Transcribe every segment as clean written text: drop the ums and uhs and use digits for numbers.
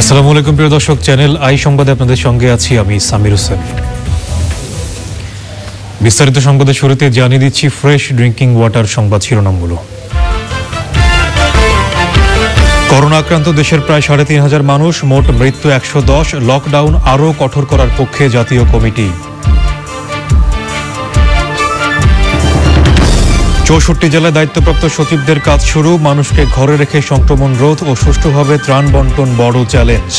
আসসালামু আলাইকুম প্রিয় দর্শক, চ্যানেল আই সংবাদে আপনাদের সঙ্গে আছি আমি সামির হোসেন। বিস্তারিত সংবাদের শুরুতে জানিয়ে দিচ্ছি ফ্রেশ ড্রিঙ্কিং ওয়াটার সংবাদ শিরোনামগুলো। করোনা আক্রান্ত দেশের প্রায় ৩,৫০০ মানুষ, মোট মৃত্যু ১১০। লকডাউন আরও কঠোর করার পক্ষে জাতীয় কমিটি। ৬৪ জেলায় দায়িত্বপ্রাপ্ত সচিবদের কাজ শুরু। মানুষকে ঘরে রেখে সংক্রমণ রোধ ও সুষ্ঠুভাবে ত্রাণ বন্টন বড় চ্যালেঞ্জ।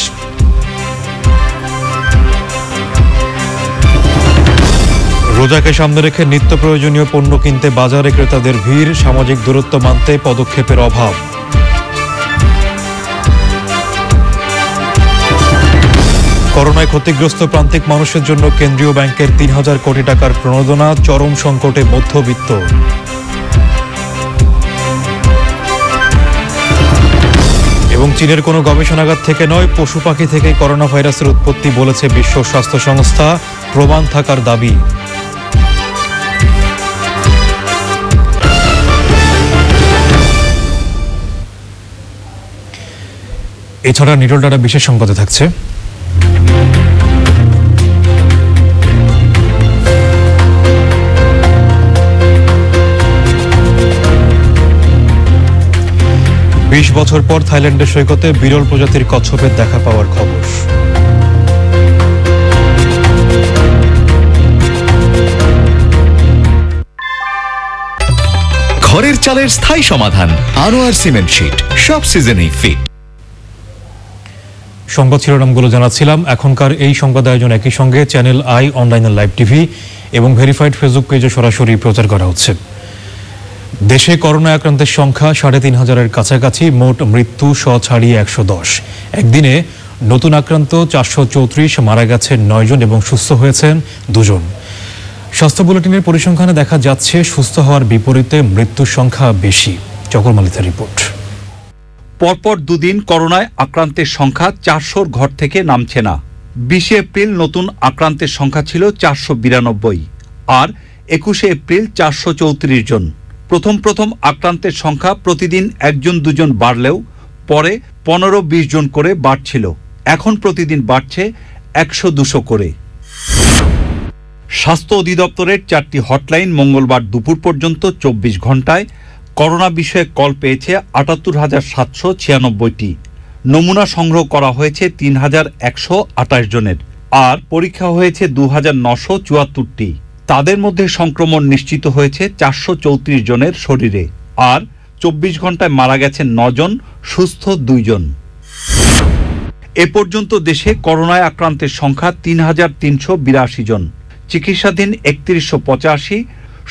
রোজাকে সামনে রেখে নিত্য প্রয়োজনীয় পণ্য কিনতে বাজারে ক্রেতাদের ভিড়। সামাজিক দূরত্ব মানতে পদক্ষেপের অভাব। করোনায় ক্ষতিগ্রস্ত প্রান্তিক মানুষের জন্য কেন্দ্রীয় ব্যাংকের ৩,০০০ কোটি টাকার প্রণোদনা। চরম সংকটে মধ্যবিত্ত। এবং চীনের কোনো গবেষণাগার থেকে নয়, পশু পাখি থেকে করোনা ভাইরাসের উৎপত্তি বলেছে বিশ্ব স্বাস্থ্য সংস্থা। প্রমাণ থাকার দাবি। এছাড়া নিটল ডাটা বিশেষ সংবাদে থাকছে বিশ বছর পর থাইল্যান্ডের সৈকতে বিরল প্রজাতির কচ্ছপের দেখা পাওয়ার খবর। ঘরের চালের স্থায়ী সমাধান আনোয়ার সিমেন্ট শীট, সব সিজনেই ফিট। সংবাদ শিরোনামগুলো জানাচ্ছিলাম। এখনকার এই সংবাদ আয়োজন একই সঙ্গে চ্যানেল আই অনলাইনের লাইভ টিভি এবং ভেরিফাইড ফেসবুক পেজে সরাসরি প্রচার করা হচ্ছে। দেশে করোনা আক্রান্তের সংখ্যা ৩,৫০০-এর কাছাকাছি, মোট মৃত্যু ছাড়িয়ে ১১০। একদিনে নতুন আক্রান্ত ৪৩৪, মারা গেছেন ৯ জন এবং সুস্থ হয়েছেন ২ জন। স্বাস্থ্য বুলেটিনের পরিসংখ্যানে দেখা যাচ্ছে সুস্থ হওয়ার বিপরীতে মৃত্যুর সংখ্যা বেশি। চকর মালিতের রিপোর্ট। পরপর দুদিন করোনায় আক্রান্তের সংখ্যা ৪০০-র ঘর থেকে নামছে না। ২০ এপ্রিল নতুন আক্রান্তের সংখ্যা ছিল ৪৯২ আর ২১ এপ্রিল ৪৩৪ জন। প্রথম আক্রান্তের সংখ্যা প্রতিদিন ১-২ জন বাড়লেও পরে ১৫-২০ জন করে বাড়ছিল। এখন প্রতিদিন বাড়ছে ১০০-২০০ করে। স্বাস্থ্য অধিদপ্তরের ৪টি হটলাইন মঙ্গলবার দুপুর পর্যন্ত ২৪ ঘণ্টায় করোনা বিষয়ে কল পেয়েছে ৭৮,৭৯৬টি। নমুনা সংগ্রহ করা হয়েছে ৩,১২৮ জনের, আর পরীক্ষা হয়েছে ২,৯৭৪টি। তাদের মধ্যে সংক্রমণ নিশ্চিত হয়েছে ৪৩৪ জনের শরীরে, আর ২৪ ঘণ্টায় মারা গেছেন ৯ জন, সুস্থ ২ জন। এ পর্যন্ত দেশে করোনায় আক্রান্তের সংখ্যা ৩,৩৮২ জন, চিকিৎসাধীন ৩১৮৫,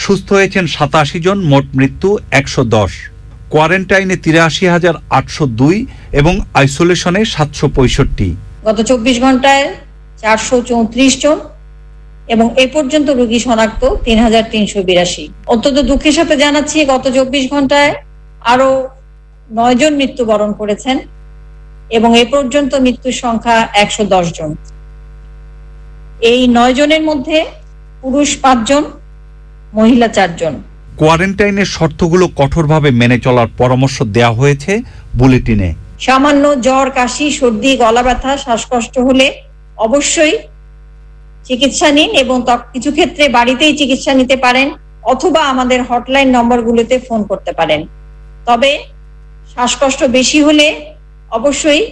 সুস্থ হয়েছেন ৮৭ জন, মোট মৃত্যু ১১০। কোয়ারেন্টাইনে ৮৩,৮০২ এবং আইসোলেশনে ৭৬৫। গত ২৪ ঘন্টায় ৪৩৪ জন এবং এ পর্যন্ত রোগী শনাক্ত ৩,৩৮২। অত্যন্ত দুঃখের সাথে জানাচ্ছি গত ২৪ ঘন্টায় আরো ৯ জন মৃত্যুবরণ করেছেন এবং এ পর্যন্ত মৃত্যুর সংখ্যা ১১০ জন। এই ৯ জনের মধ্যে পুরুষ ৫ জন, মহিলা ৪ জন। কোয়ারেন্টাইনের শর্তগুলো কঠোরভাবে মেনে চলার পরামর্শ দেওয়া হয়েছে বুলেটিনে। সামান্য জ্বর, কাশি, সর্দি, গলা ব্যথা, শ্বাসকষ্ট হলে অবশ্যই চিকিৎসা নিন এবং কিছু ক্ষেত্রে বাড়িতেই চিকিৎসা নিতে পারেন অথবা আমাদের হটলাইন নম্বরগুলোতে ফোন করতে পারেন। তবে শ্বাসকষ্ট বেশি হলে অবশ্যই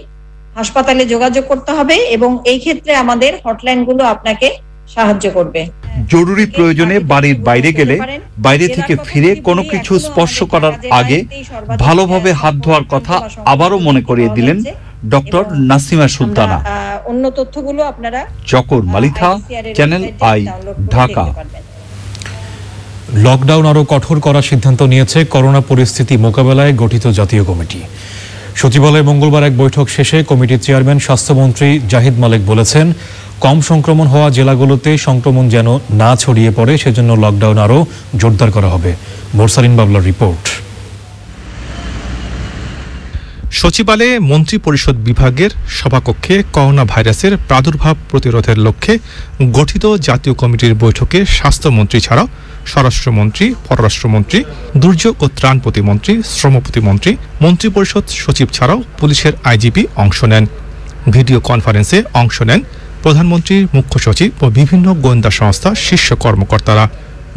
হাসপাতালে যোগাযোগ করতে হবে এবং এই ক্ষেত্রে আমাদের হটলাইনগুলো আপনাকে সাহায্য করবে। জরুরি প্রয়োজনে বাড়ির বাইরে গেলে বাইরে থেকে ফিরে কোনো কিছু স্পর্শ করার আগে ভালোভাবে হাত ধোয়ার কথা আবারও মনে করিয়ে দিলেন ডক্টর নাসিমা সুলতানা। অন্য তথ্যগুলো আপনারা Chakor Malitha, channel I, Dhaka. Lockdown আরও কঠোর করার সিদ্ধান্ত নিয়েছে করোনা পরিস্থিতি মোকাবেলায় গঠিত জাতীয় কমিটি। সচিবালয়ে মঙ্গলবার এক বৈঠক শেষে কমিটির চেয়ারম্যান স্বাস্থ্যমন্ত্রী জাহিদ মালেক বলেছেন, কম সংক্রমণ হওয়া জেলাগুলোতে সংক্রমণ যেন না ছড়িয়ে পড়ে সেজন্য লকডাউন আরও জোরদার করা হবে। মোরসালিন বাবলার রিপোর্ট। সচিবালয়ে মন্ত্রী পরিষদ বিভাগের সভাকক্ষে করোনা ভাইরাসের প্রাদুর্ভাব প্রতিরোধের লক্ষ্যে গঠিত জাতীয় কমিটির বৈঠকে স্বাস্থ্যমন্ত্রী ছাড়াও স্বরাষ্ট্রমন্ত্রী, পররাষ্ট্রমন্ত্রী, দুর্যোগ ও ত্রাণ প্রতিমন্ত্রী, শ্রম প্রতিমন্ত্রী, মন্ত্রিপরিষদ সচিব ছাড়াও পুলিশের আইজিপি অংশ নেন। ভিডিও কনফারেন্সে অংশ নেন প্রধানমন্ত্রীর মুখ্য সচিব ও বিভিন্ন গোয়েন্দা সংস্থার শীর্ষ কর্মকর্তারা।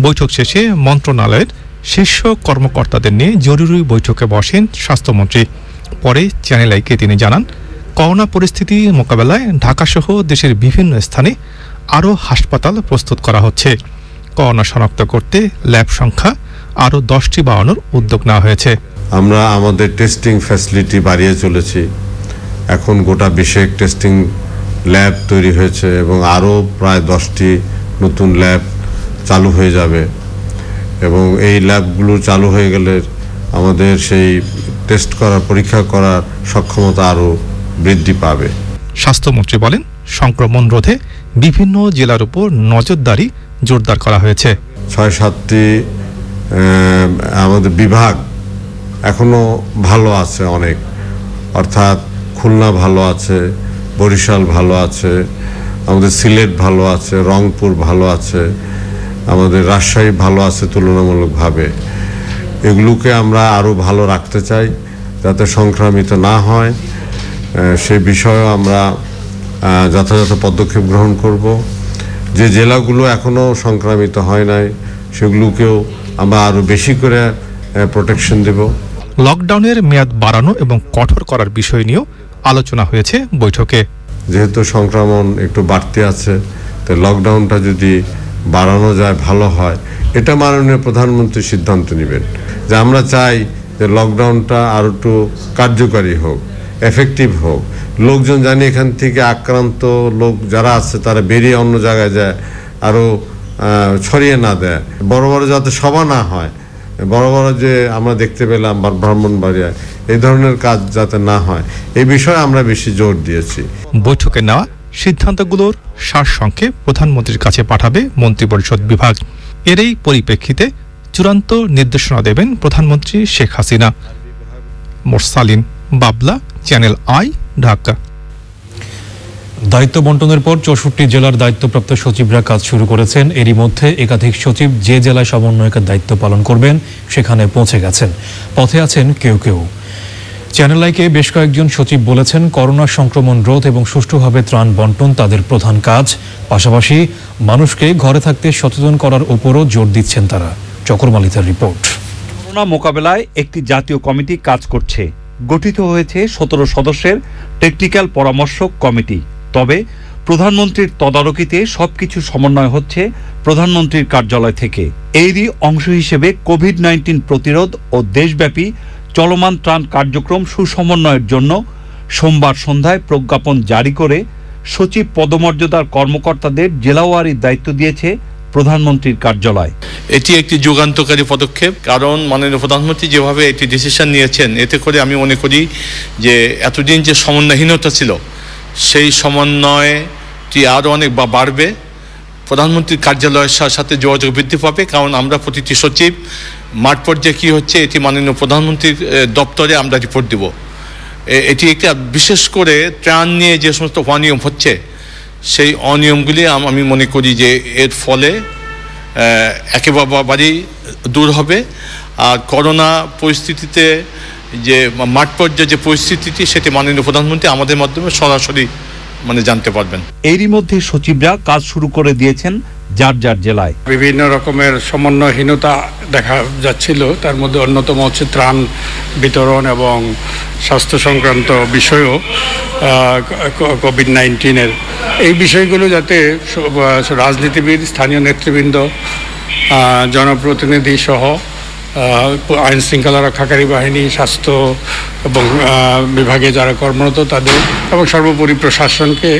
বৈঠক শেষে মন্ত্রণালয়ের শীর্ষ কর্মকর্তাদের নিয়ে জরুরি বৈঠকে বসেন স্বাস্থ্যমন্ত্রী। পরে চ্যানেল আইকে তিনি জানান, করোনা পরিস্থিতি মোকাবেলায় ঢাকাসহ দেশের বিভিন্ন স্থানে আরও হাসপাতাল প্রস্তুত করা হচ্ছে। করোনা শনাক্ত করতে ল্যাব সংখ্যা আরও 10টি বাড়ানোর উদ্যোগ নেওয়া হয়েছে। আমরা আমাদের টেস্টিং ফ্যাসিলিটি বাড়িয়ে চলেছি। এখন গোটা বিশ্বে টেস্টিং ল্যাব তৈরি হয়েছে এবং আরও প্রায় 10টি নতুন ল্যাব চালু হয়ে যাবে এবং এই ল্যাবগুলো চালু হয়ে গেলে আমাদের সেই টেস্ট করার পরীক্ষা করার সক্ষমতা আরও বৃদ্ধি পাবে। স্বাস্থ্যমন্ত্রী বলেন, সংক্রমণ রোধে বিভিন্ন জেলার উপর নজরদারি জোরদার করা হয়েছে। 6-7টি আমাদের বিভাগ এখনো ভালো আছে অনেক, অর্থাৎ খুলনা ভালো আছে, বরিশাল ভালো আছে, আমাদের সিলেট ভালো আছে, রংপুর ভালো আছে, আমাদের রাজশাহী ভালো আছে তুলনামূলকভাবে। এগুলোকে আমরা আরও ভালো রাখতে চাই যাতে সংক্রামিত না হয়, সে বিষয়েও আমরা যথাযথ পদক্ষেপ গ্রহণ করব। যে জেলাগুলো এখনও সংক্রামিত হয় নাই সেগুলোকেও আমরা আরও বেশি করে প্রোটেকশন দেব। লকডাউনের মেয়াদ বাড়ানো এবং কঠোর করার বিষয় নিয়েও আলোচনা হয়েছে বৈঠকে। যেহেতু সংক্রমণ একটু বাড়তে আছে, তো লকডাউনটা যদি বাড়ানো যায় ভালো হয়। এটা মাননীয় প্রধানমন্ত্রী সিদ্ধান্ত নেবেন যে আমরা চাই যে লকডাউনটা আরও একটু কার্যকারী হোক, এফেক্টিভ হোক, লোকজন জানি এখান থেকে আক্রান্ত লোক যারা আছে তারা বেরিয়ে অন্য জায়গায় যায়, আরও ছড়িয়ে না দেয়, বড় বড় যাতে সভা না হয়, বড় বড় যে আমরা দেখতে পেলাম ব্রাহ্মণবাড়িয়ায় এই ধরনের কাজ যাতে না হয়, এই বিষয়ে আমরা বেশি জোর দিয়েছি। বৈঠকে নেওয়া সিদ্ধান্তগুলোর সারসংক্ষেপ প্রধানমন্ত্রীর কাছে পাঠাবে মন্ত্রিপরিষদ বিভাগ। এরই পরিপ্রেক্ষিতে চূড়ান্ত নির্দেশনা দেবেন প্রধানমন্ত্রী শেখ হাসিনা। মোরসালিন বাবলা, চ্যানেল আই, ঢাকা। দায়িত্ব বন্টনের পর 64 জেলার দায়িত্বপ্রাপ্ত সচিবরা কাজ শুরু করেছেন। এরই মধ্যে একাধিক সচিব যে জেলায় সমন্বয়কের দায়িত্ব পালন করবেন সেখানে পৌঁছে গেছেন। পথে আছেন কেউ কেউ। চ্যানেল আইকে বেশ কয়েকজন সচিব বলেছেন, করোনা সংক্রমণ রোধ এবং সুষ্ঠুভাবে ত্রাণ বন্টন তাদের প্রধান কাজ। পাশাপাশি মানুষকে ঘরে থাকতে সচেতন করার উপরও জোর দিচ্ছেন তারা। চকর মালিতার রিপোর্ট। করোনা মোকাবেলায় একটি জাতীয় কমিটি কাজ করছে। গঠিত হয়েছে 17 সদস্যের টেকনিক্যাল পরামর্শক কমিটি। তবে প্রধানমন্ত্রীর তদারকিতে সবকিছু সমন্বয় হচ্ছে প্রধানমন্ত্রীর কার্যালয় থেকে। এরই অংশ হিসেবে কোভিড-19 প্রতিরোধ ও দেশব্যাপী চলমান ত্রাণ কার্যক্রম সুসমন্বয়ের জন্য সোমবার সন্ধ্যায় প্রজ্ঞাপন জারি করে সচিব পদমর্যাদার কর্মকর্তাদের জেলাওয়ারি দায়িত্ব দিয়েছে প্রধানমন্ত্রীর কার্যালয়। এটি একটি যুগান্তকারী পদক্ষেপ, কারণ মাননীয় প্রধানমন্ত্রী যেভাবে এটি ডিসিশন নিয়েছেন, এতে করে আমি মনে করি যে এতদিন যে সমন্বয়হীনতা ছিল সেই সমন্বয়টি আরও অনেক বাড়বে। প্রধানমন্ত্রীর কার্যালয়ের সাথে যোগাযোগ বৃদ্ধি পাবে, কারণ আমরা প্রতিটি সচিব মাঠ পর্যায়ে কী হচ্ছে এটি মাননীয় প্রধানমন্ত্রীর দপ্তরে আমরা রিপোর্ট দেব। এটি একটা বিশেষ করে ত্রাণ নিয়ে যে সমস্ত অনিয়ম হচ্ছে সেই অনিয়মগুলি আমি মনে করি যে এর ফলে একেবারেই দূর হবে। আর করোনা পরিস্থিতিতে যে মাঠ পর্যায়ে যে পরিস্থিতিটি সেটি মাননীয় প্রধানমন্ত্রী আমাদের মাধ্যমে সরাসরি জানতে পারবেন। এরই মধ্যে সচিবরা কাজ শুরু করে দিয়েছেন যার যার জেলায়। বিভিন্ন রকমের সমন্বয়হীনতা দেখা যাচ্ছিল, তার মধ্যে অন্যতম হচ্ছে ত্রাণ বিতরণ এবং স্বাস্থ্য সংক্রান্ত বিষয়ও কোভিড-19-এর এই বিষয়গুলো যাতে রাজনীতিবিদ, স্থানীয় নেতৃবৃন্দ, জনপ্রতিনিধি সহ আইন শৃঙ্খলা রক্ষাকারী বাহিনী, স্বাস্থ্য এবং বিভাগে যারা কর্মরত তাদের এবং সর্বোপরি প্রশাসনকে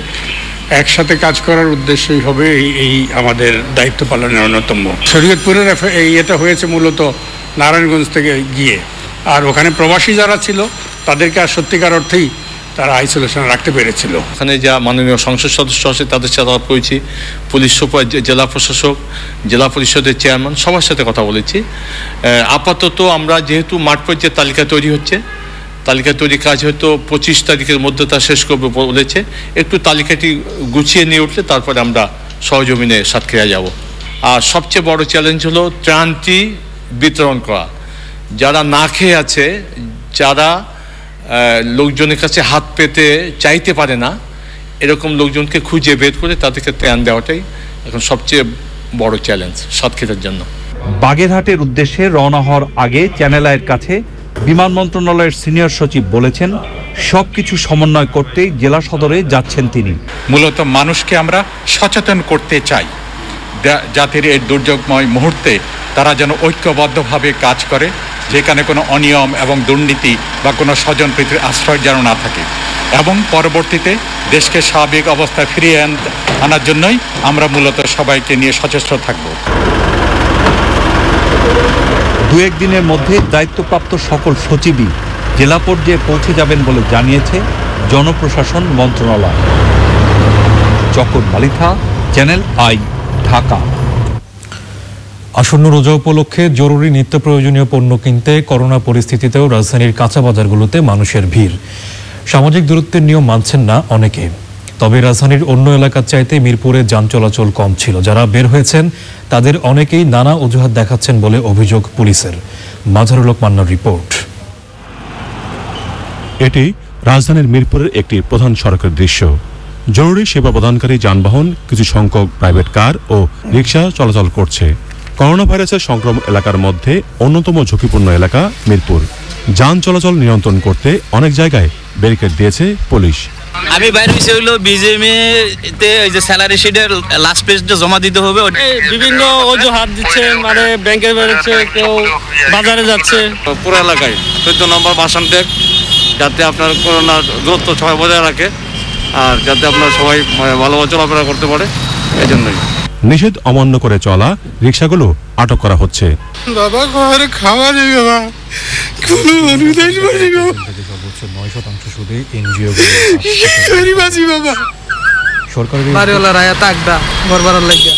একসাথে কাজ করার উদ্দেশ্যই হবে এই আমাদের দায়িত্ব পালনের অন্যতম। শরীয়তপুরের এটা হয়েছে মূলত নারায়ণগঞ্জ থেকে গিয়ে, আর ওখানে প্রবাসী যারা ছিল তাদেরকে আর সত্যিকার অর্থেই তারা আইসোলেশন রাখতে পেরেছিল। ওখানে যা মাননীয় সংসদ সদস্য আছে তাদের সাথে কথা বলেছি, পুলিশ সুপার, জেলা প্রশাসক, জেলা পরিষদের চেয়ারম্যান, সবার সাথে কথা বলেছি। আপাতত আমরা যেহেতু মাঠ পর্যায়ে তালিকা তৈরি হচ্ছে, তালিকা তৈরি কাজ হয়তো 25 তারিখের মধ্যে তা শেষ করবে বলেছে। একটু তালিকাটি গুছিয়ে নিয়ে উঠলে তারপরে আমরা সহজমিনে সাতক্ষীরা যাব। আর সবচেয়ে বড় চ্যালেঞ্জ হলো ত্রাণটি বিতরণ করা। যারা না খেয়ে আছে, যারা লোকজনের কাছে হাত পেতে চাইতে পারে না, এরকম লোকজনকে খুঁজে বের করে তাদেরকে ত্রাণ দেওয়াটাই এখন সবচেয়ে বড় চ্যালেঞ্জ সাতক্ষীরার জন্য। বাগেরহাটের উদ্দেশ্যে রওনা হওয়ার আগে চ্যানেল আইয়ের কাছে বিমান মন্ত্রণালয়ের সিনিয়র সচিব বলেছেন, সবকিছু সমন্বয় করতেই জেলা সদরে যাচ্ছেন তিনি। মূলত মানুষকে আমরা সচেতন করতে চাই, যাতে এই দুর্যোগময় মুহূর্তে তারা যেন ঐক্যবদ্ধভাবে কাজ করে, যেখানে কোনো অনিয়ম এবং দুর্নীতি বা কোনো স্বজনপ্রীতির আশ্রয় যেন না থাকে, এবং পরবর্তীতে দেশকে স্বাভাবিক অবস্থায় ফিরিয়ে আনার জন্যই আমরা মূলত সবাইকে নিয়ে সচেষ্ট থাকব। দু একদিনের মধ্যে দায়িত্বপ্রাপ্ত সকল সচিবই জেলা পর্যায়ে পৌঁছে যাবেন বলে জানিয়েছে জনপ্রশাসন মন্ত্রণালয়। চকর মালিথা, চ্যানেল আই, ঢাকা। আসন্ন রোজা উপলক্ষে জরুরি নিত্য প্রয়োজনীয় পণ্য কিনতে করোনা পরিস্থিতিতেও রাজধানীর কাঁচা বাজারগুলোতে মানুষের ভিড়। সামাজিক দূরত্বের নিয়ম মানছেন না অনেকে, তবে রাজধানীর অন্য এলাকার চাইতে মিরপুরে যান চলাচল কম ছিল। যারা বের হয়েছেন তাদের অনেকেই নানা অজুহাত দেখাচ্ছেন বলে অভিযোগ পুলিশের। মাঝারুল হক মান্নার রিপোর্ট। এটি রাজধানীর মিরপুরের একটি প্রধান সড়কের দৃশ্য। জরুরি সেবা প্রদানকারী যানবাহন, কিছু সংখ্যক প্রাইভেট কার ও রিক্সা চলাচল করছে। করোনা ভাইরাসের সংক্রমণ এলাকার মধ্যে অন্যতম ঝুঁকিপূর্ণ এলাকা মিরপুর। যান চলাচল নিয়ন্ত্রণ করতে অনেক জায়গায় ব্যারিকেড দিয়েছে পুলিশ। আমি বাইরে হয়েছে হলো বিজেএমএতে ওই যে স্যালারি শিটের লাস্ট পেজটা জমা দিতে হবে, বিভিন্ন অজুহাত দিচ্ছে, মানে ব্যাংকে বেরোচ্ছে, কেউ বাজারে যাচ্ছে। পুরো এলাকায় 14 নম্বর বাসান টেক, যাতে আপনার করোনা দূরত্ব সবাই বজায় রাখে আর যাতে আপনার সবাই ভালোভাবে চলাফেরা করতে পারে, এই জন্যই নিষেধ অমান্য করে চলা রিক্সাগুলো আটক করা হচ্ছে। বাবা ঘরে খাওয়া নেই, বাবা কোনো মানুষ আসবে না, সর্বোচ্চ 9% সুদে এনজিও গরিবাসী বাবা সরকারি বাড়িওয়ালা রায়া তাকদা ঘর ভাড়ার লাগিয়া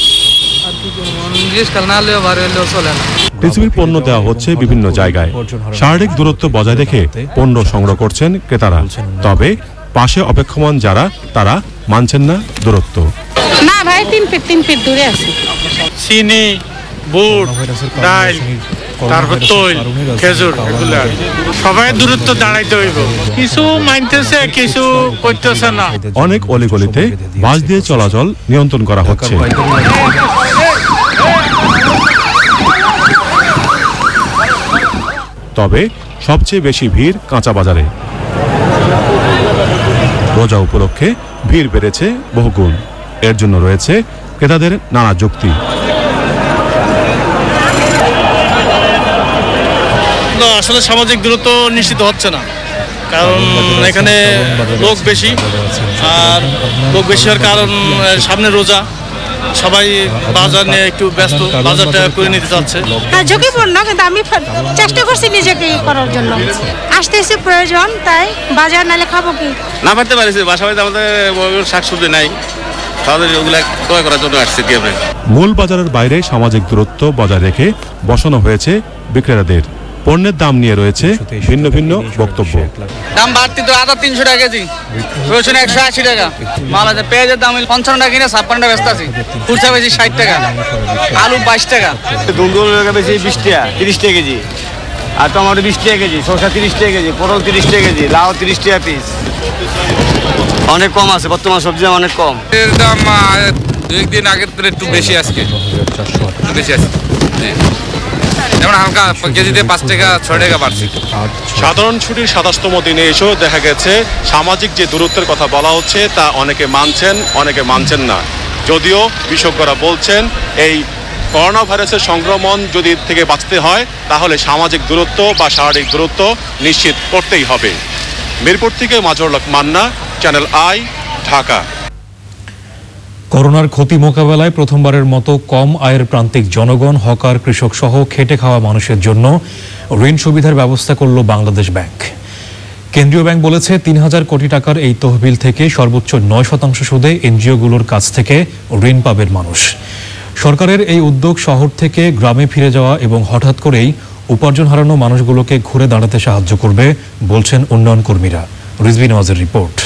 আর কি কোন ইংলিশ কাল না হলেও বাড়ি হলেও চলে না। পৃথিবীর পণ্য দেওয়া হচ্ছে বিভিন্ন জায়গায়। শারীরিক দূরত্ব বজায় রেখে পণ্য সংগ্রহ করছেন ক্রেতারা, তবে পাশে অপেক্ষমান যারা তারা মানছেন না দূরত্ব। না ভাই 3 ফিট দূরে আছে। চিনি, বুট, ডাল, তারপর তৈল, খেজুর, এগুলো সবাই দূরত্ব দাঁড়াইতে হইব। কিছু মানতেছে, কিছু করতেছে না। অনেক অলিগলিতে বাস দিয়ে চলাচল নিয়ন্ত্রণ করা হচ্ছে। তবে সবচেয়ে বেশি ভিড় কাঁচা বাজারে। রোজা উপলক্ষে ভিড় বেড়েছে বহুগুণ। এর জন্য রয়েছে ক্রেতাদের নানা যুক্তি। আসলে সামাজিক দূরত্ব নিশ্চিত হচ্ছে না, কারণ এখানে লোক বেশি, আর লোক বেশি হওয়ার কারণ সামনে রোজা, সবাই বাজার নিয়ে একটু ব্যস্ত, বাজারটা করে নিতে চাচ্ছে। ঝুঁকিপূর্ণ, কিন্তু আমি চেষ্টা করছি নিজেকে করার জন্য। আসতেছে প্রয়োজন, তাই বাজার নালে খাবো কি না পারতে পারিস। বাসায় আমাদের শাকসবজি নাই, তাদের ওগুলা ক্রয় করার জন্য আসছে। মূল বাজারের বাইরে সামাজিক দূরত্ব বজায় রেখে বসানো হয়েছে বিক্রেতাদের। পণ্যের দাম নিয়ে রয়েছে ভিন্ন ভিন্ন বক্তব্য। দাম বাড়তি তো আদা 300 টাকা কেজি, রসুন 180 টাকা, মাল আছে পেঁয়াজের দাম 55 টাকা কিনে 56 টাকা ব্যস্ত আছে, খুচরা বেশি 60 টাকা, আলু 22 টাকা, দুন্দুল বেশি 20 টাকা 30 টাকা কেজি, আর টমেটো 20 টাকা কেজি, শসা 30 টাকা কেজি, পটল 30 টাকা কেজি, লাউ 30 টাকা পিস। অনেক কম আছে, বর্তমান সবজি অনেক কম। এর দাম 2 দিন আগের থেকে একটু বেশি, আজকে একটু বেশি আছে। যেমন হালকা কেজিতে 5 টাকা 6 টাকা বাড়ছে। সাধারণ ছুটির 27তম দিনে এসেও দেখা গেছে সামাজিক যে দূরত্বের কথা বলা হচ্ছে তা অনেকে মানছেন, অনেকে মানছেন না। যদিও বিশেষজ্ঞরা বলছেন এই করোনা ভাইরাসের সংক্রমণ যদি থেকে বাঁচতে হয় তাহলে সামাজিক দূরত্ব বা শারীরিক দূরত্ব নিশ্চিত করতেই হবে। মিরপুর থেকে মাঝারুল হক মান্না, চ্যানেল আই, ঢাকা। করোনার ক্ষতি মোকাবেলায় প্রথমবারের মতো কম আয়ের প্রান্তিক জনগণ, হকার, কৃষক সহ খেটে খাওয়া মানুষের জন্য ঋণ সুবিধার ব্যবস্থা করল বাংলাদেশ ব্যাংক। কেন্দ্রীয় ব্যাংক বলেছে 3000 কোটি টাকার এই তহবিল থেকে সর্বোচ্চ 9% সুদে এনজিওগুলোর কাছ থেকে ঋণ পাবেন মানুষ। সরকারের এই উদ্যোগ শহর থেকে গ্রামে ফিরে যাওয়া এবং হঠাৎ করেই উপার্জন হারানো মানুষগুলোকে ঘুরে দাঁড়াতে সাহায্য করবে বলছেন উন্নয়ন কর্মীরা। রিজভি নওয়াজের রিপোর্ট।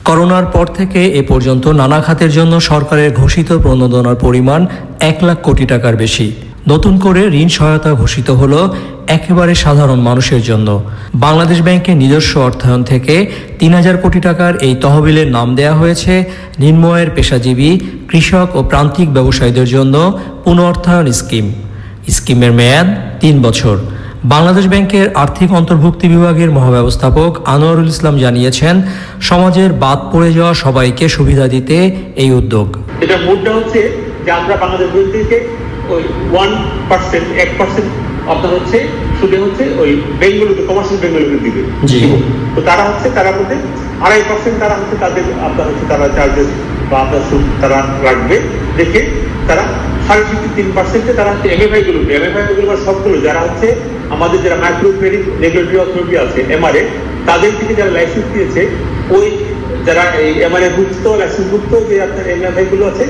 করোনার পর থেকে এ পর্যন্ত নানা খাতের জন্য সরকারের ঘোষিত প্রণোদনার পরিমাণ 1 লাখ কোটি টাকার বেশি। নতুন করে ঋণ সহায়তা ঘোষিত হলো একেবারে সাধারণ মানুষের জন্য। বাংলাদেশ ব্যাংকের নিজস্ব অর্থায়ন থেকে ৩,০০০ কোটি টাকার এই তহবিলের নাম দেয়া হয়েছে নিম্ন আয়ের পেশাজীবী, কৃষক ও প্রান্তিক ব্যবসায়ীদের জন্য পুনঃঅর্থায়ন স্কিম। স্কিমের মেয়াদ ৩ বছর। বাংলাদেশ ব্যাংকের আর্থিক অন্তর্ভুক্তি বিভাগের মহাব্যবস্থাপক আনোয়ারুল ইসলাম জানিয়েছেন, সমাজের বাদ পড়ে যাওয়া সবাইকে সুবিধা দিতে এই উদ্যোগ। এটা মুদ্রা হচ্ছে যে আমরা বাংলাদেশ ব্যাংক থেকে ওই 1% 1% আপনার হচ্ছে সুদে হচ্ছে ওই বেঙ্গলুরু কমার্শিয়াল বেঙ্গলুরু দিবে। তো তারা মধ্যে 2.5% তারা হচ্ছে তাদের আপনার হচ্ছে তারা চার্জেস বা আপনার সুদ তারা রাখবে, রেখে তারা 3.5% তারা হচ্ছে এমএফআই গুলো সবগুলো যারা হচ্ছে আমাদের যারা মাইক্রো ক্রেডিট রেগুলেটরি অথরিটি আছে এমআরএ, তাদের থেকে যারা লাইসেন্স দিয়েছে, ওই যারা এই এমআরএ ভুক্ত লাইসেন্সভুক্ত যে আপনার এমএফআই গুলো আছে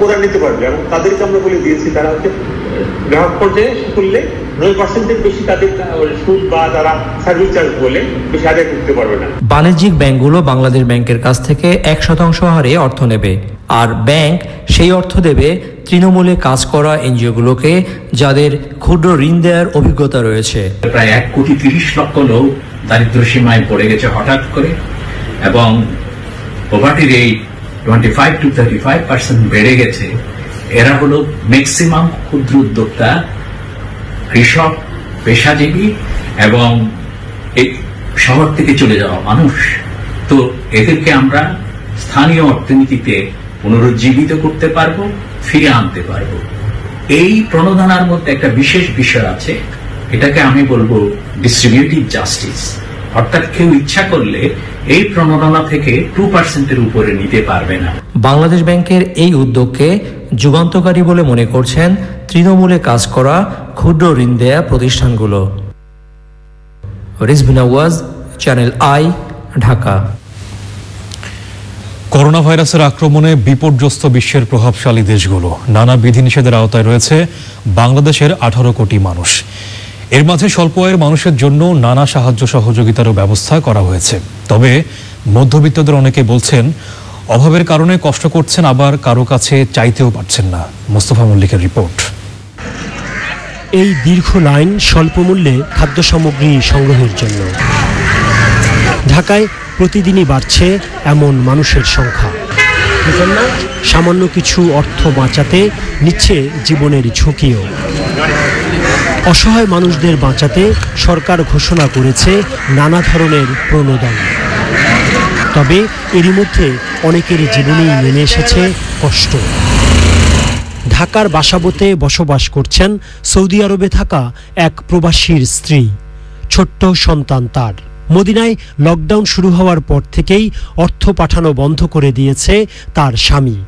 ওরা নিতে পারবে। এবং তাদেরকে আমরা বলে দিয়েছি তারা হচ্ছে গ্রাহক পর্যায়ে করলে 9% বেশি তাদের সুদ বা তারা সার্ভিস চার্জ বলে বেশি আদায় করতে পারবে না। বাণিজ্যিক ব্যাংকগুলো বাংলাদেশ ব্যাংকের কাছ থেকে 1% হারে অর্থ নেবে, আর ব্যাংক সেই অর্থ দেবে তৃণমূলে কাজ করা এনজিওগুলোকে, যাদের ক্ষুদ্র ঋণ দেওয়ার অভিজ্ঞতা রয়েছে। প্রায় 1,30,00,000 লোক দারিদ্র সীমায় পড়ে গেছে হঠাৎ করে, এবং পভার্টি রেট 25 to 35% বেড়ে গেছে। এরা হলো ম্যাক্সিমাম ক্ষুদ্র উদ্যোক্তা, কৃষক, পেশাজীবী এবং এই শহর থেকে চলে যাওয়া মানুষ। তো এদেরকে আমরা স্থানীয় অর্থনীতিতে পুনরুজ্জীবিত করতে পারবো, ফিরে আনতে পারবো। এই প্রণোদনার মধ্যে একটা বিশেষ বিষয় আছে, এটাকে আমি বলবো ডিস্ট্রিবিউটিভ জাস্টিস। অর্থাৎ কেউ ইচ্ছা করলে এই প্রণোদনা থেকে 2%-এর উপরে নিতে পারবে না। বাংলাদেশ ব্যাংকের এই উদ্যোগকে যুগান্তকারী বলে মনে করছেন তৃণমূলে কাজ করা ক্ষুদ্র ঋণ দেয়া প্রতিষ্ঠানগুলো। রিজভিনা ওয়াজ, চ্যানেল আই, ঢাকা। করোনা ভাইরাসের আক্রমণে বিপর্যস্ত বিশ্বের প্রভাবশালী দেশগুলো। নানা বিধিনিষেধের আওতায় রয়েছে বাংলাদেশের 18 কোটি মানুষ। এর মাঝে স্বল্প আয়ের মানুষের জন্য নানা সাহায্য সহযোগিতারও ব্যবস্থা করা হয়েছে। তবে মধ্যবিত্তদের অনেকে বলছেন অভাবের কারণে কষ্ট করছেন, আবার কারো কাছে চাইতেও পারছেন না। মোস্তফা মল্লিকের রিপোর্ট। এই দীর্ঘ লাইন স্বল্প মূল্যে খাদ্য সামগ্রী সংগ্রহের জন্য। ঢাকায় প্রতিদিনই বাড়ছে এমন মানুষের সংখ্যা। সামান্য কিছু অর্থ বাঁচাতে নিচ্ছে জীবনের ঝুঁকিও। অসহায় মানুষদের বাঁচাতে সরকার ঘোষণা করেছে নানা ধরনের প্রণোদন। তবে এরই মধ্যে অনেকের জীবনেই নেমে এসেছে কষ্ট। ঢাকার বাসাবোতে বসবাস করছেন সৌদি আরবে থাকা এক প্রবাসীর স্ত্রী, ছোট্ট সন্তান তার। মদিনায় লকডাউন শুরু হওয়ার পর থেকেই অর্থ পাঠানো বন্ধ করে দিয়েছে তার স্বামী,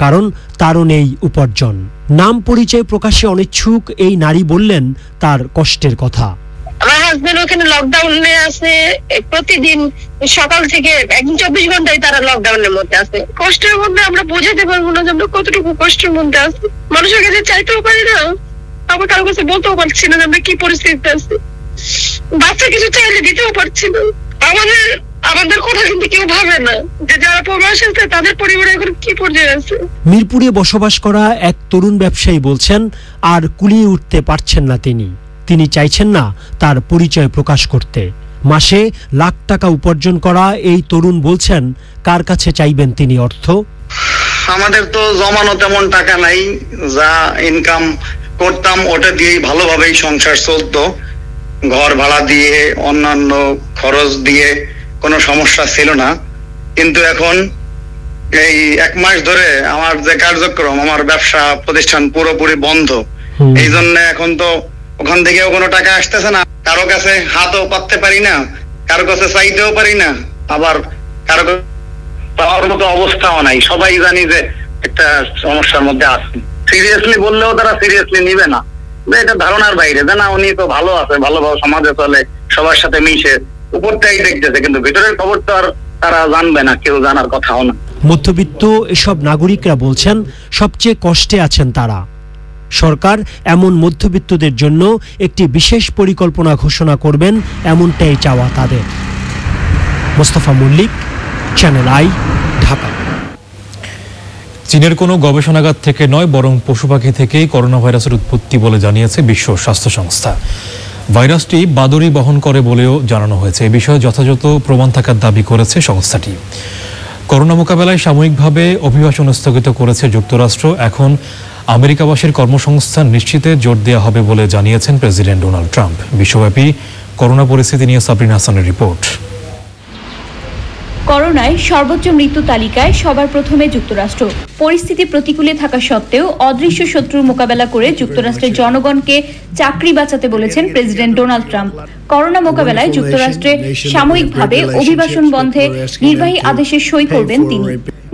কারণ তারও নেই উপার্জন। নাম পরিচয় প্রকাশে অনিচ্ছুক এই নারী বললেন তার কষ্টের কথা। আমার হাজবেন্ড ওখানে লকডাউনে আছে, প্রতিদিন সকাল থেকে একদিন 24 ঘন্টায় তারা লকডাউনের মধ্যে আছে। কষ্টের মধ্যে আমরা বোঝাতে পারবো না যে আমরা কতটুকু কষ্টের মধ্যে আছি। মানুষের কাছে চাইতেও পারি না, আবার কারো কাছে বলতেও পারছি না যে আমরা কি পরিস্থিতিতে আছি। বাচ্চা কিছু চাইলে দিতেও পারছি না। আমাদের কথা কিন্তু কেউ ভাবে না যে যারা প্রবাসী আছে তাদের পরিবার এখন কি পর্যায়ে আছে। মিরপুরে বসবাস করা এক তরুণ ব্যবসায়ী বলছেন আর কুলিয়ে উঠতে পারছেন না তিনি চাইছেন না তার পরিচয় প্রকাশ করতে। মাসে লাখ টাকা উপার্জন করা এই তরুণ বলছেন, কার কাছে চাইবেন তিনি অর্থ? আমাদের তো জমানো তেমন টাকা নাই, যা ইনকাম করতাম ওটা দিয়েই ভালোভাবেই সংসার চলতো। ঘর ভাড়া দিয়ে অন্যান্য খরচ দিয়ে কোনো সমস্যা ছিল না। কিন্তু এখন এই 1 মাস ধরে আমার যে কার্যক্রম, আমার ব্যবসা প্রতিষ্ঠান পুরোপুরি বন্ধ। এই জন্য এখন তো ওখান থেকেও কোনো টাকা আসতেছে না, কারো কাছে হাতও পাততে পারি না, কারো কাছে চাইতেও পারি না, আবার কারো পাওয়ার মতো অবস্থাও নাই। সবাই জানি যে একটা সমস্যার মধ্যে আছে। সিরিয়াসলি বললেও তারা সিরিয়াসলি নিবে না, এটা ধারণার বাইরে যে না উনি তো ভালো আছে, ভালোভাবে সমাজে চলে, সবার সাথে মিশে, উপরটাই দেখতেছে, কিন্তু ভিতরের খবর তো আর তারা জানবে না, কেউ জানার কথাও না। মধ্যবিত্ত এসব নাগরিকরা বলছেন সবচেয়ে কষ্টে আছেন তারা। সরকার এমন মধ্যবিত্তদের জন্য একটি বিশেষ পরিকল্পনা ঘোষণা করবেন, এমনটাই চাওয়া তাদের। Mostafa Mallick, Channel I, Dhaka. চীনের কোনো গবেষণাগার থেকে নয়, বরং পশু পাখি থেকেই করোনা ভাইরাসের উৎপত্তি বলে জানিয়েছে বিশ্ব স্বাস্থ্য সংস্থা। ভাইরাসটি বাদুড়ি বহন করে বলেও জানানো হয়েছে। এ বিষয়ে যথাযথ প্রমাণ থাকার দাবি করেছে সংস্থাটি। করোনা মোকাবেলায় সাময়িকভাবে অভিবাসন স্থগিত করেছে যুক্তরাষ্ট্র। এখন আমেরিকাবাসীর কর্মসংস্থান নিশ্চিতে জোর দেওয়া হবে বলে জানিয়েছেন প্রেসিডেন্ট ডোনাল্ড ট্রাম্প। বিশ্বব্যাপী করোনা পরিস্থিতি নিয়ে সাবরিনা হাসানের রিপোর্ট। করোনায় সর্বোচ্চ মৃত্যু তালিকায় সবার প্রথমে যুক্তরাষ্ট্র। পরিস্থিতি প্রতিকূলে থাকা সত্ত্বেও অদৃশ্য শত্রুর মোকাবেলা করে যুক্তরাষ্ট্রের জনগণকে চাকরি বাঁচাতে বলেছেন প্রেসিডেন্ট ডোনাল্ড ট্রাম্প। করোনা মোকাবেলায় যুক্তরাষ্ট্রে সাময়িকভাবে অভিবাসন বন্ধে নির্বাহী আদেশে সই করবেন তিনি।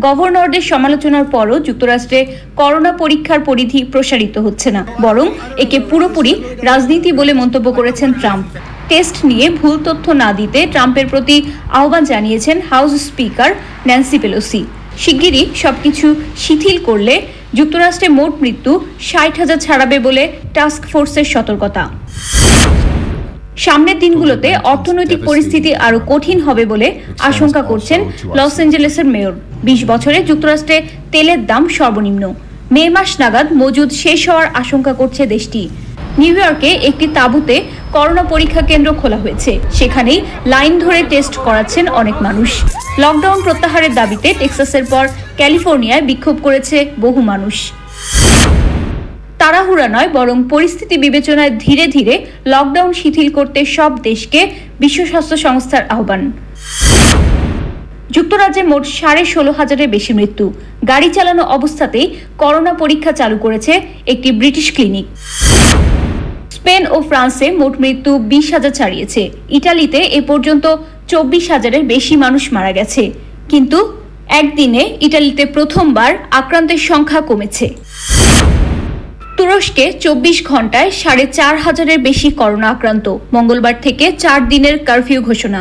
গভর্নরদের সমালোচনার পরও যুক্তরাষ্ট্রে করোনা পরীক্ষার পরিধি প্রসারিত হচ্ছে না, বরং একে পুরোপুরি রাজনীতি বলে মন্তব্য করেছেন ট্রাম্প। টেস্ট নিয়ে ভুল তথ্য না দিতে ট্রাম্পের প্রতি আহ্বান জানিয়েছেন হাউস স্পিকার ন্যান্সি পেলোসি। শিগগিরই সবকিছু শিথিল করলে যুক্তরাষ্ট্রে মোট মৃত্যু 60,000 ছাড়াবে বলে টাস্ক ফোর্সের সতর্কতা। সামনের দিনগুলোতে অর্থনৈতিক পরিস্থিতি আরো কঠিন হবে বলে আশঙ্কা করছেন লস অ্যাঞ্জেলেসের মেয়র। 20 বছরে যুক্তরাষ্ট্রে তেলের দাম সর্বনিম্ন। মে মাস নাগাদ মজুদ শেষ হওয়ার আশঙ্কা করছে দেশটি। নিউ ইয়র্কে একটি তাঁবুতে করোনা পরীক্ষা কেন্দ্র খোলা হয়েছে। সেখানেই লাইন ধরে টেস্ট করাচ্ছেন অনেক মানুষ। লকডাউন প্রত্যাহারের দাবিতে টেক্সাসের পর ক্যালিফোর্নিয়ায় বিক্ষোভ করেছে বহু মানুষ। তাড়াহুড়া নয়, বরং পরিস্থিতি বিবেচনায় ধীরে ধীরে লকডাউন শিথিল করতে সব দেশকে বিশ্ব স্বাস্থ্য সংস্থার আহ্বান। যুক্তরাজ্যে মোট 16,500-এর বেশি মৃত্যু। গাড়ি চালানো অবস্থাতেই করোনা পরীক্ষা চালু করেছে একটি ব্রিটিশ ক্লিনিক। স্পেন ও ফ্রান্সে মোট মৃত্যু 20,000 ছাড়িয়েছে। ইটালিতে এ পর্যন্ত 24,000-এর বেশি মানুষ মারা গেছে। কিন্তু একদিনে ইটালিতে প্রথমবার আক্রান্তের সংখ্যা কমেছে। তুরস্কে 24 ঘন্টায় 4,500-এর বেশি করোনা আক্রান্ত। মঙ্গলবার থেকে 4 দিনের কারফিউ ঘোষণা।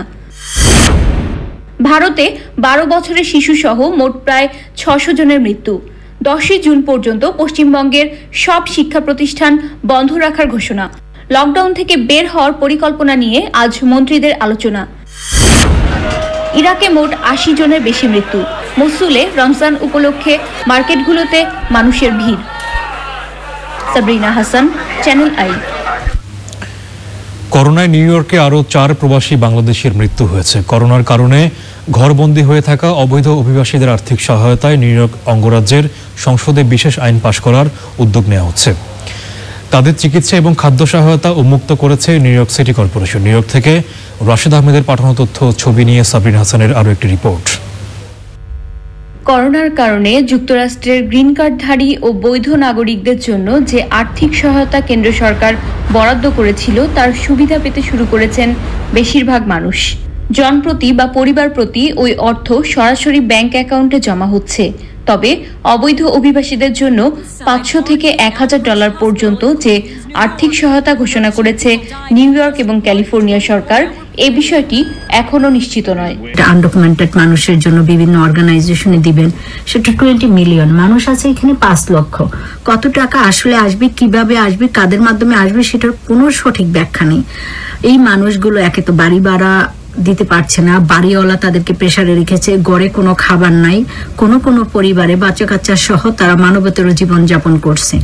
ভারতে 12 বছরের শিশু সহ মোট প্রায় 600 জনের মৃত্যু। 10 জুন পর্যন্ত পশ্চিমবঙ্গের সব শিক্ষা প্রতিষ্ঠান বন্ধ রাখার ঘোষণা। লকডাউন থেকে বের হওয়ার পরিকল্পনা নিয়ে আজ মন্ত্রীদের আলোচনা। ইরাকে মোট 80 জনের বেশি মৃত্যু। মসুলে রমজান উপলক্ষে মার্কেটগুলোতে মানুষের ভিড়। Sabrina Hasan, channel I. করোনায় নিউ ইয়র্কে আরও 4 প্রবাসী বাংলাদেশের মৃত্যু হয়েছে। করোনার কারণে ঘরবন্দি হয়ে থাকা অবৈধ অভিবাসীদের আর্থিক সহায়তায় নিউ ইয়র্ক অঙ্গরাজ্যের সংসদে বিশেষ আইন পাশ করার উদ্যোগ নেওয়া হচ্ছে। তাদের চিকিৎসা এবং খাদ্য সহায়তা উন্মুক্ত করেছে new York city corporation. New York থেকে রাশেদ আহমেদের পাঠানো তথ্য ছবি নিয়ে সাবরিন হাসানের আরও একটি রিপোর্ট। করোনার কারণে যুক্তরাষ্ট্রের গ্রিন কার্ডধারী ও বৈধ নাগরিকদের জন্য যে আর্থিক সহায়তা কেন্দ্র সরকার বরাদ্দ করেছিল তার সুবিধা পেতে শুরু করেছেন বেশিরভাগ মানুষ। জনপ্রতি বা পরিবার প্রতি ওই অর্থ সরাসরি ব্যাংক অ্যাকাউন্টে জমা হচ্ছে। তবে অবৈধ অভিবাসীদের জন্য $500 থেকে $1,000 পর্যন্ত যে আর্থিক সহায়তা ঘোষণা করেছে নিউ ইয়র্ক এবং ক্যালিফোর্নিয়া সরকার, এই বিষয়টি এখনো নিশ্চিত নয়। আনডকুমেন্টেড মানুষের জন্য বিভিন্ন অর্গানাইজেশনে দিবেন, সেটা 20 মিলিয়ন মানুষ আছে, এখানে 5 লক্ষ। কত টাকা আসলে আসবে, কিভাবে আসবে, কাদের মাধ্যমে আসবে, সেটার কোনো সঠিক ব্যাখ্যা নেই। এই মানুষগুলো একে তো বাড়ি ভাড়া দিতে পারছে না, বাড়িওয়ালা তাদেরকে প্রেসারে রেখেছে, ঘরে কোনো খাবার নাই, কোনো পরিবারে বাচ্চা কাচ্চা সহ তারা মানবতর জীবন যাপন করছে।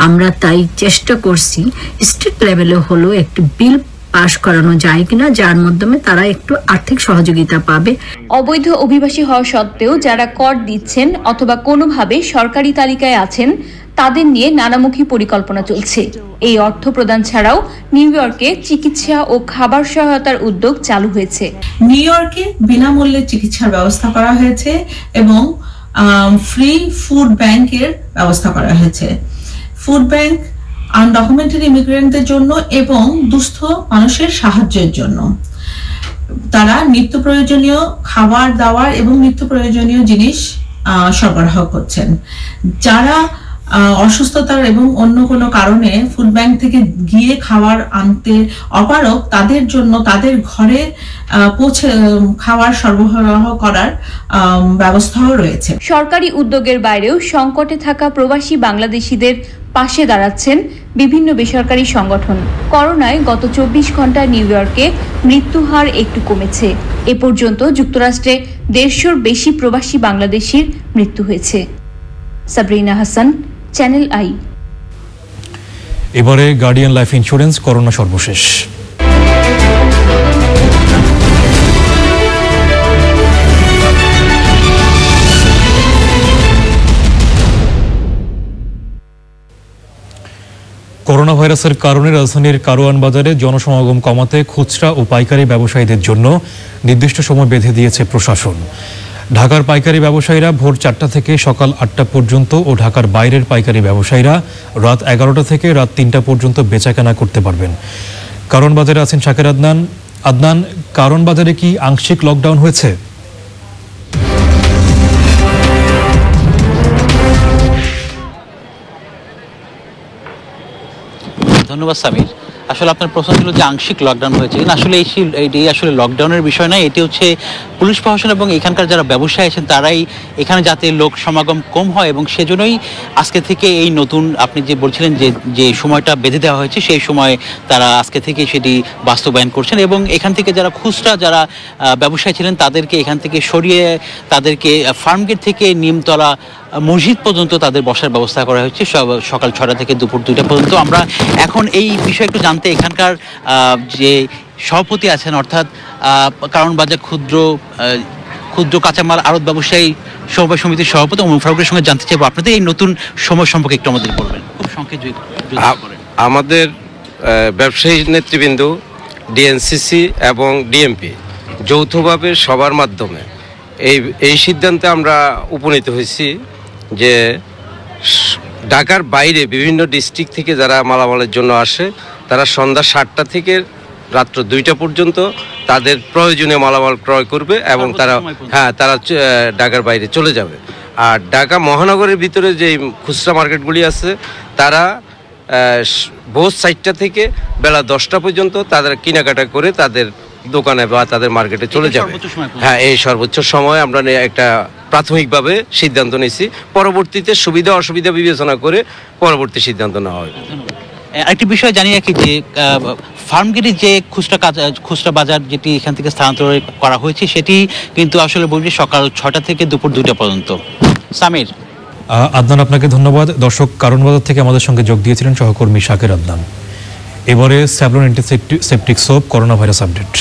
আমরা তাই চেষ্টা করছি স্টেট লেভেলে হলো একটি বিল পাশ করানো যায় কিনা, যার মাধ্যমে তারা একটু আর্থিক সহযোগিতা পাবে। অবৈধ অভিবাসী হওয়া সত্ত্বেও যারা কর দিচ্ছেন অথবা কোনোভাবে সরকারি তালিকায় আছেন তাদের নিয়ে নানামুখী পরিকল্পনা চলছে। এই অর্থ প্রদান ছাড়াও নিউ ইয়র্কে চিকিৎসা ও খাবার সহায়তার উদ্যোগ চালু হয়েছে। নিউ ইয়র্কে বিনামূল্যে চিকিৎসার ব্যবস্থা করা হয়েছে এবং ফ্রি ফুড ব্যাংকের ব্যবস্থা করা হয়েছে। ফুড ব্যাংক আনডকুমেন্টেড ইমিগ্রেন্টদের জন্য এবং দুস্থ মানুষের সাহায্যের জন্য। তারা নিত্য প্রয়োজনীয় খাবার দাবার এবং নিত্য প্রয়োজনীয় জিনিস সরবরাহ করছেন। যারা অসুস্থতার এবং অন্য কোনো কারণে ফুড ব্যাংক থেকে গিয়ে খাবার আনতে অপারগ, তাদের জন্য তাদের ঘরে পৌঁছে খাবার সরবরাহ করার ব্যবস্থাও রয়েছে। সরকারি উদ্যোগের বাইরেও সংকটে থাকা প্রবাসী বাংলাদেশিদের পাশে দাঁড়াচ্ছেন বিভিন্ন বেসরকারি সংগঠন। করোনায় গত 24 ঘন্টায় নিউ ইয়র্কে মৃত্যু হার একটু কমেছে। এ পর্যন্ত যুক্তরাষ্ট্রে 150-র বেশি প্রবাসী বাংলাদেশির মৃত্যু হয়েছে। Sabrina Hasan, channel I. এবারে গার্ডিয়ান লাইফ ইন্স্যুরেন্স করোনা সর্বশেষ। করোনা ভাইরাসের কারণে রাজধানীর কারওয়ান বাজারে জনসমাগম কমাতে খুচরা ও পাইকারি ব্যবসায়ীদের জন্য নির্দিষ্ট সময় বেঁধে দিয়েছে প্রশাসন। ঢাকার পাইকারি ব্যবসায়ীরা ভোর 4টা থেকে সকাল 8টা পর্যন্ত ও ঢাকার বাইরের পাইকারি ব্যবসায়ীরা রাত 11টা থেকে রাত 3টা পর্যন্ত বেচাকেনা করতে পারবেন। কারওয়ান বাজারে আছেন শাকের আদনান, কারওয়ান বাজারে কি আংশিক লকডাউন হয়েছে? ধন্যবাদ সামির। আসলে আপনার প্রশ্ন ছিল যে আংশিক লকডাউন হয়েছে কিনা। আসলে এই আসলে লকডাউনের বিষয় নয়, এটি হচ্ছে পুলিশ প্রশাসন এবং এখানকার যারা ব্যবসায়ী আছেন তারাই এখানে যাতে লোক সমাগম কম হয় এবং সেজন্যই আজকে থেকে এই নতুন আপনি যে বলছিলেন যে সময়টা বেঁধে দেওয়া হয়েছে সেই সময় তারা আজকে থেকে সেটি বাস্তবায়ন করছেন এবং এখান থেকে যারা খুচরা যারা ব্যবসায়ী ছিলেন তাদেরকে এখান থেকে সরিয়ে তাদেরকে ফার্মগেট থেকে নিমতলা মসজিদ পর্যন্ত তাদের বসার ব্যবস্থা করা হয়েছে সকাল 6টা থেকে দুপুর 2টা পর্যন্ত। আমরা এখন এই বিষয়ে একটু জানতে এখানকার যে সভাপতি আছেন অর্থাৎ কারওয়ান বাজার ক্ষুদ্র কাঁচামাল আড়ত ব্যবসায়ী সমবায় সমিতির সভাপতি ওমর ফারুকের সঙ্গে জানতে চাইবো আপনাদের এই নতুন সময় সম্পর্কে একটু আমাদের বলবেন খুব সংক্ষেপে। আমাদের ব্যবসায়ী নেতৃবৃন্দ ডিএনসিসি এবং ডিএমপি যৌথভাবে সবার মাধ্যমে এই সিদ্ধান্তে আমরা উপনীত হয়েছি যে ঢাকার বাইরে বিভিন্ন ডিস্ট্রিক্ট থেকে যারা মালামালের জন্য আসে তারা সন্ধ্যা 7টা থেকে রাত্র 2টা পর্যন্ত তাদের প্রয়োজনীয় মালামাল ক্রয় করবে এবং তারা ঢাকার বাইরে চলে যাবে। আর ঢাকা মহানগরের ভিতরে যে খুচরা মার্কেটগুলি আছে তারা ভোর 4টা থেকে বেলা 10টা পর্যন্ত তাদের কেনাকাটা করে তাদের দোকানে বা তাদের মার্কেটে চলে যাবে। এই সর্বোচ্চ সময় আমরা একটা প্রাথমিকভাবে সিদ্ধান্ত নিয়েছি, পরবর্তীতে সুবিধা অসুবিধা বিবেচনা করে পরবর্তী সিদ্ধান্ত নেওয়া হবে। আরেকটি বিষয় জানিয়ে রাখি যে ফার্মগেটের যে খুচরা বাজার যেটি এখান থেকে স্থানান্তর করা হয়েছে সেটি কিন্তু আসলে বলছি সকাল 6টা থেকে দুপুর 2টা পর্যন্ত। সামির। আদনান, আপনাকে ধন্যবাদ। দর্শক, কারওয়ান বাজার থেকে আমাদের সঙ্গে যোগ দিয়েছিলেন সহকর্মী শাকের আদনান। এবারে Savlon antiseptic soap corona virus update.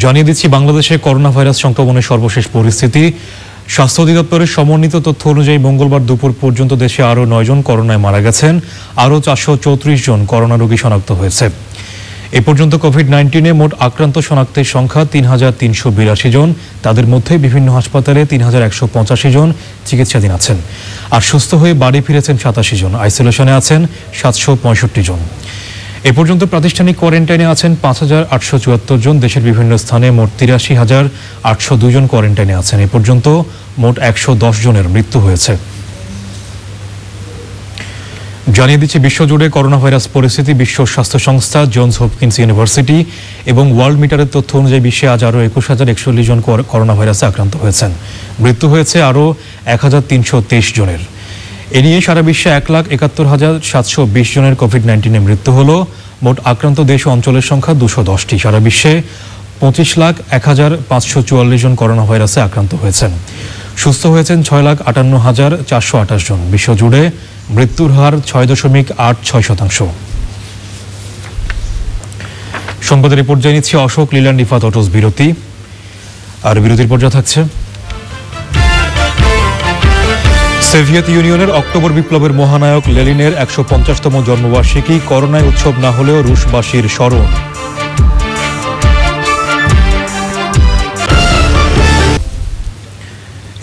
জানিয়ে দিচ্ছি বাংলাদেশে করোনা ভাইরাস সংক্রমণের সর্বশেষ পরিস্থিতি। স্বাস্থ্য অধিদপ্তরের সমন্বিত তথ্য অনুযায়ী মঙ্গলবার দুপুর পর্যন্ত দেশে আরও 9 জন করোনায় মারা গেছেন, আরও 434 জন করোনা রোগী শনাক্ত হয়েছে। এ পর্যন্ত কোভিড-19 মোট আক্রান্ত শনাক্তের সংখ্যা 3,382 জন। তাদের মধ্যে বিভিন্ন হাসপাতালে 3,185 জন চিকিৎসাধীন আছেন, আর সুস্থ হয়ে বাড়ি ফিরেছেন 87 জন। আইসোলেশনে আছেন 765 জন। এ পর্যন্ত প্রাতিষ্ঠানিক কোয়ারেন্টাইনে আছেন 5,874 জন। দেশের বিভিন্ন স্থানে মোট 83,802 জন কোয়ারেন্টাইনে আছেন। এ পর্যন্ত মোট 110 জনের মৃত্যু হয়েছে। জানিয়ে দিচ্ছি বিশ্বজুড়ে করোনা ভাইরাস পরিস্থিতি। বিশ্ব স্বাস্থ্য সংস্থা, জনস হপকিন্স ইউনিভার্সিটি এবং ওয়ার্ল্ড মিটারের তথ্য অনুযায়ী বিশ্বে আজ আরও 21,041 জন করোনা ভাইরাসে আক্রান্ত হয়েছেন। মৃত্যু হয়েছে আরও 1,323 জনের। এ নিয়ে সারা বিশ্বে 1,71,720 জনের কোভিড-19 মৃত্যু হলো। মোট আক্রান্ত দেশ ও অঞ্চলের সংখ্যা 210টি। সারা বিশ্বে 25,01,544 জন করোনা ভাইরাসে আক্রান্ত হয়েছেন। সুস্থ হয়েছেন 6,58,428 জন। বিশ্বজুড়ে মৃত্যুর হার 6.86%। সংবাদের রিপোর্ট জানিয়েছি অশোক লীলান রিফাত অটোস বিরতি, আর বিরতির পর্যায়ে থাকছে সোভিয়েত ইউনিয়নের অক্টোবর বিপ্লবের মহানায়ক লেনিনের 150তম জন্মবার্ষিকী। করোনায় উৎসব না হলেও রুশবাসীর স্মরণ।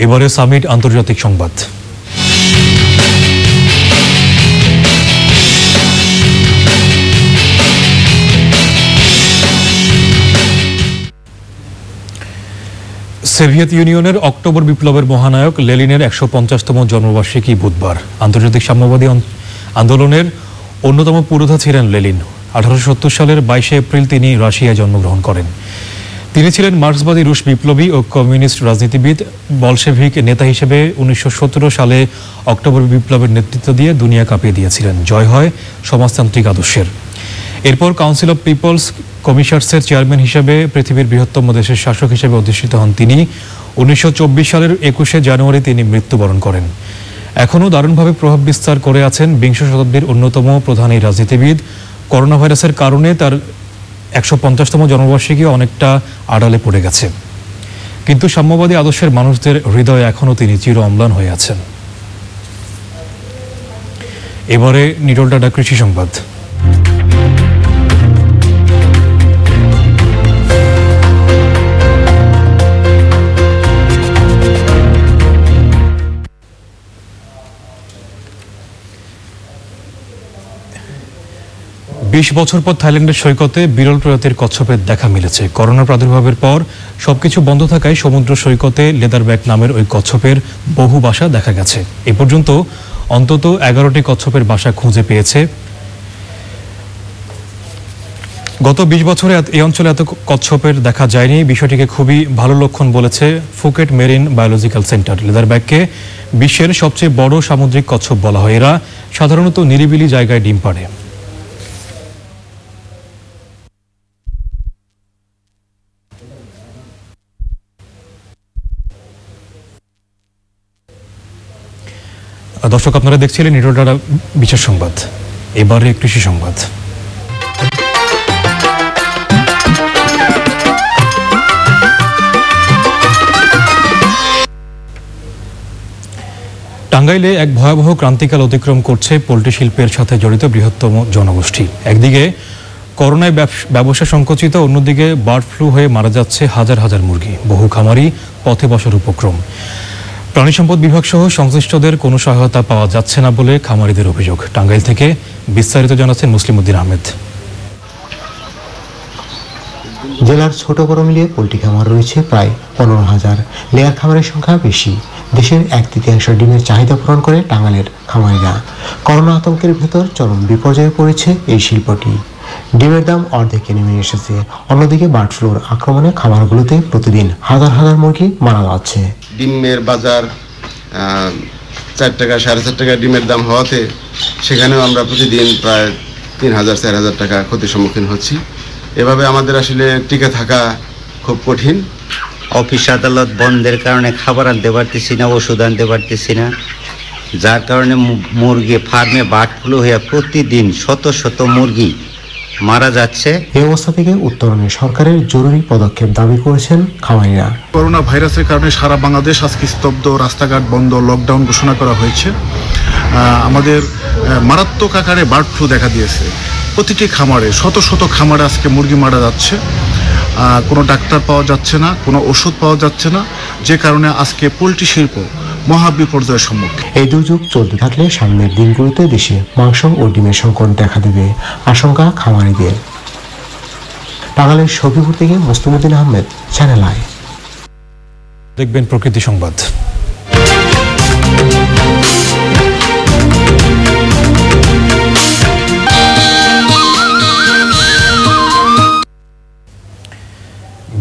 এবারে সামিট আন্তর্জাতিক সংবাদ। সোভিয়েত ইউনিয়নের অক্টোবর বিপ্লবের মহানায়ক লেনিনের 150তম জন্মবার্ষিকী বুধবার। আন্তর্জাতিক সাম্যবাদী আন্দোলনের অন্যতম পুরোধা ছিলেন লেনিন। 1870 সালের 22 এপ্রিল তিনি রাশিয়ায় জন্মগ্রহণ করেন। তিনি ছিলেন মার্ক্সবাদী রুশ বিপ্লবী ও কমিউনিস্ট রাজনীতিবিদ। বলশেভিক নেতা হিসেবে 1917 সালে অক্টোবর বিপ্লবের নেতৃত্ব দিয়ে দুনিয়া কাঁপিয়ে দিয়েছিলেন। জয় হয় সমাজতান্ত্রিক আদর্শের। এরপর কাউন্সিল অব পিপলস কমিশনার্সের চেয়ারম্যান হিসেবে পৃথিবীর বৃহত্তম দেশের শাসক হিসেবে অধিষ্ঠিত হন তিনি। 1924 সালের 21শে জানুয়ারি তিনি মৃত্যুবরণ করেন। এখনও দারুণভাবে প্রভাব বিস্তার করে আছেন বিংশ শতাব্দীর অন্যতম প্রধান এই রাজনীতিবিদ। করোনা ভাইরাসের কারণে তার 150তম জন্মবার্ষিকী অনেকটা আড়ালে পড়ে গেছে, কিন্তু সাম্যবাদী আদর্শের মানুষদের হৃদয়ে এখনও তিনি চির অম্লান হয়ে আছেন। এবারে নিটোলডাডা কৃষি সংবাদ। বিশ বছর পর থাইল্যান্ডের সৈকতে বিরল প্রজাতির কচ্ছপের দেখা মিলেছে। করোনা প্রাদুর্ভাবের পর সবকিছু বন্ধ থাকায় সমুদ্র সৈকতে লেদারব্যাক নামের ওই কচ্ছপের বহু বাসা দেখা গেছে। এ পর্যন্ত অন্তত 11টি কচ্ছপের বাসা খুঁজে পেয়েছে। গত 20 বছরে এই অঞ্চলে এত কচ্ছপের দেখা যায়নি। বিষয়টিকে খুবই ভালো লক্ষণ বলেছে ফুকেট মেরিন বায়োলজিক্যাল সেন্টার। লেদারব্যাককে বিশ্বের সবচেয়ে বড় সামুদ্রিক কচ্ছপ বলা হয়। এরা সাধারণত নিরিবিলি জায়গায় ডিম পাড়ে। দর্শক, আপনারা দেখছিলেন নিটোলডাডা বিশেষ সংবাদ। এবারে কৃষি সংবাদ। টাঙ্গাইলে এক ভয়াবহ ক্রান্তিকাল অতিক্রম করছে পোল্ট্রি শিল্পের সাথে জড়িত বৃহত্তম জনগোষ্ঠী। একদিকে করোনায় ব্যবসা সংকুচিত, অন্যদিকে বার্ড ফ্লু হয়ে মারা যাচ্ছে হাজার হাজার মুরগি। বহু খামারি পথে বসার উপক্রম। প্রাণী সম্পদ বিভাগ সহ সংশ্লিষ্টদের কোনো সহায়তা পাওয়া যাচ্ছে না বলে খামারিদের অভিযোগ। টাঙ্গাইল থেকে বিস্তারিত জানাচ্ছেন মুসলিম উদ্দিন আহমেদ। জেলার ছোট বড় মিলিয়ে পোল্ট্রি খামার রয়েছে প্রায় 15,000। লেয়ার খামারের সংখ্যা বেশি। দেশের 1/3 ডিমের চাহিদা পূরণ করে টাঙ্গাইলের খামারিরা। করোনা আতঙ্কের ভেতর চরম বিপর্যয়ে পড়েছে এই শিল্পটি। ডিমের দাম অর্ধেকে নেমে এসেছে। অন্যদিকে বার্ড ফ্লুর আক্রমণে খামারগুলোতে প্রতিদিন হাজার হাজার মুরগি মারা যাচ্ছে। ডিমের বাজার 4 টাকা 4.5 টাকা ডিমের দাম হওয়াতে সেখানেও আমরা প্রতিদিন প্রায় 3,000-4,000 টাকা ক্ষতির সম্মুখীন হচ্ছি। এভাবে আমাদের আসলে টিকে থাকা খুব কঠিন। অফিস আদালত বন্ধের কারণে খাবার আনতে পারতেছি না, ওষুধ আনতে পারতেছি না, যার কারণে মুরগি ফার্মে বার্ড ফ্লু হয়ে প্রতিদিন শত শত মুরগি মারা যাচ্ছে। এই অবস্থা থেকে উত্তরণে সরকারের জরুরি পদক্ষেপ দাবি করেছেন খামারিরা। করোনা ভাইরাসের কারণে সারা বাংলাদেশ আজকে স্তব্ধ, রাস্তাঘাট বন্ধ, লকডাউন ঘোষণা করা হয়েছে। আমাদের মারাত্মক আকারে বার্ড ফ্লু দেখা দিয়েছে। প্রতিটি খামারে শত শত খামারে আজকে মুরগি মারা যাচ্ছে। কোনো ডাক্তার পাওয়া যাচ্ছে না, কোনো ওষুধ পাওয়া যাচ্ছে না, যে কারণে আজকে পোলট্রি শিল্প মহা বিপর্যয়ের সম্মুখীন। এই দুর্যোগ চলতে থাকলে সামনের দিনগুলোতে দেশে মাংস ও ডিমের সংকট দেখা দেবে আশঙ্কা খামারিদের। টাঙ্গাইলের শফিপুর থেকে মুসলিম উদ্দিন আহমেদ, চ্যানেল আই। দেখবেন প্রকৃতি সংবাদ।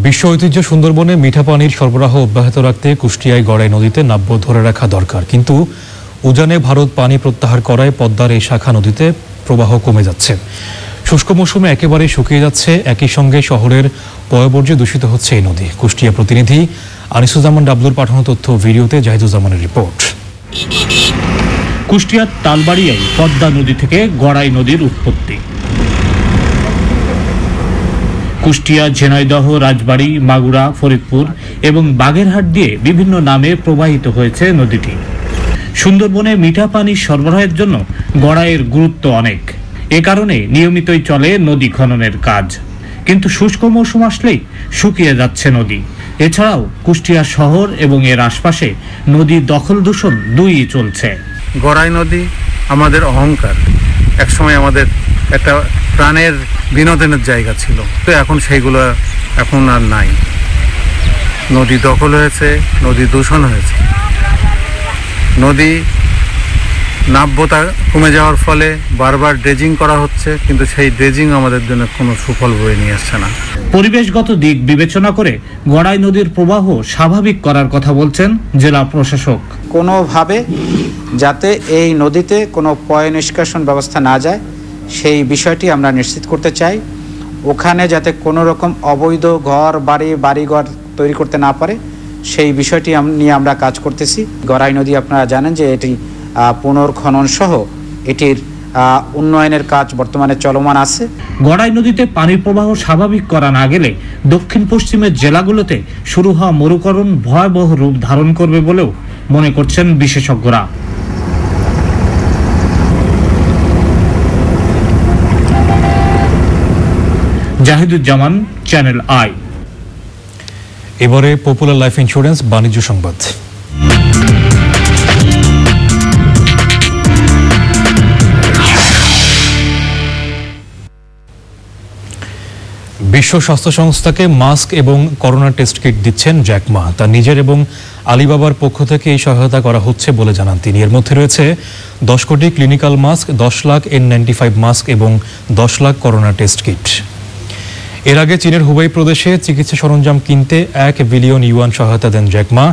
বিশ্ব ঐতিহ্য সুন্দরবনে মিঠা পানির সরবরাহ অব্যাহত রাখতে কুষ্টিয়ায় গড়াই নদীতে নাব্য ধরে রাখা দরকার, কিন্তু উজানে ভারত পানি প্রত্যাহার করায় পদ্মার এই শাখা নদীতে প্রবাহ কমে যাচ্ছে। শুষ্ক মৌসুমে একেবারে শুকিয়ে যাচ্ছে। একই সঙ্গে শহরের পয়ঃবর্জ্যে দূষিত হচ্ছে এই নদী। কুষ্টিয়া প্রতিনিধি আনিসুজ্জামান ডাবলুর পাঠানো তথ্য ভিডিওতে জাহিদুজ্জামানের রিপোর্ট। কুষ্টিয়ার তালবাড়িয়ায় পদ্মা নদী থেকে গড়াই নদীর উৎপত্তি। কুষ্টিয়া, ঝিনাইদহ, রাজবাড়ী, মাগুরা, ফরিদপুর এবং বাগেরহাট দিয়ে বিভিন্ন নামে প্রবাহিত হয়েছে নদীটি। সুন্দরবনে মিঠা পানির সরবরাহের জন্য গড়াইয়ের গুরুত্ব অনেক। এ কারণে নিয়মিতই চলে নদী খননের কাজ, কিন্তু শুষ্ক মৌসুম আসলেই শুকিয়ে যাচ্ছে নদী। এছাড়াও কুষ্টিয়া শহর এবং এর আশপাশে নদী দখল দূষণ দুইই চলছে। গড়াই নদী আমাদের অহংকার, একসময় আমাদের একটা প্রাণের বিনোদনের জায়গা ছিল, তো এখন সেইগুলো এখন আর নাই। নদী দখল হয়েছে, নদী দূষণ হয়েছে। নদী নাব্যতা কমে যাওয়ার ফলে বারবার ড্রেজিং করা হচ্ছে, কিন্তু সেই ড্রেজিং আমাদের জন্য কোনো সুফল বয়ে নিয়ে আসছে না। পরিবেশগত দিক বিবেচনা করে গড়াই নদীর প্রবাহ স্বাভাবিক করার কথা বলছেন জেলা প্রশাসক। কোনোভাবে যাতে এই নদীতে কোনো পয় নিষ্কাশন ব্যবস্থা না যায় সেই বিষয়টি আমরা নিশ্চিত করতে চাই। ওখানে যাতে কোনো রকম অবৈধ বাড়িঘর তৈরি করতে না পারে সেই বিষয়টি নিয়ে আমরা কাজ করতেছি। গড়াই নদী আপনারা জানেন যে এটি পুনর্খনন সহ এটির উন্নয়নের কাজ বর্তমানে চলমান আছে। গড়াই নদীতে পানির প্রবাহ স্বাভাবিক করা না গেলে দক্ষিণ পশ্চিমের জেলাগুলোতে শুরু হওয়া মরুকরণ ভয়াবহ রূপ ধারণ করবে বলেও মনে করছেন বিশেষজ্ঞরা। Zahiduzzaman, channel I. এবারে পপুলার লাইফ ইন্স্যুরেন্স বাণিজ্য সংবাদ। বিশ্ব স্বাস্থ্য সংস্থাকে মাস্ক এবং করোনা টেস্ট কিট দিচ্ছেন জ্যাক মা। তার নিজের এবং আলিবাবার পক্ষ থেকে এই সহায়তা করা হচ্ছে বলে জানান তিনি। এর মধ্যে রয়েছে 10 কোটি clinical mask, 10 lakh N95 mask এবং 10 লাখ করোনা টেস্ট কিট। এর আগে চীনের হুবেই প্রদেশে চিকিৎসা সরঞ্জাম কিনতে 1 বিলিয়ন ইউয়ান সহায়তা দেন জ্যাক মা।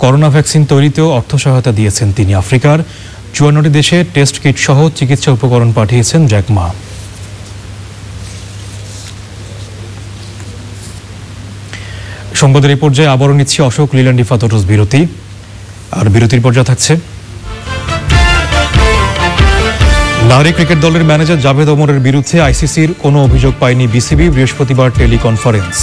করোনা ভ্যাকসিন তৈরিতেও অর্থ সহায়তা দিয়েছেন তিনি। আফ্রিকার 54টি দেশে টেস্ট কিট সহ চিকিৎসা উপকরণ পাঠিয়েছেন জ্যাক মা। সংবাদের এই পর্যায়ে আবারও নিচ্ছি অশোক লিল্যান্ডি ফাতোরস বিরতি। আর বিরতির পর্যায়ে থাকছে নারী ক্রিকেট দলের ম্যানেজার জাভেদ ওমরের বিরুদ্ধে আইসিসির কোনো অভিযোগ পায়নি বিসিবি। বৃহস্পতিবার টেলিকনফারেন্স।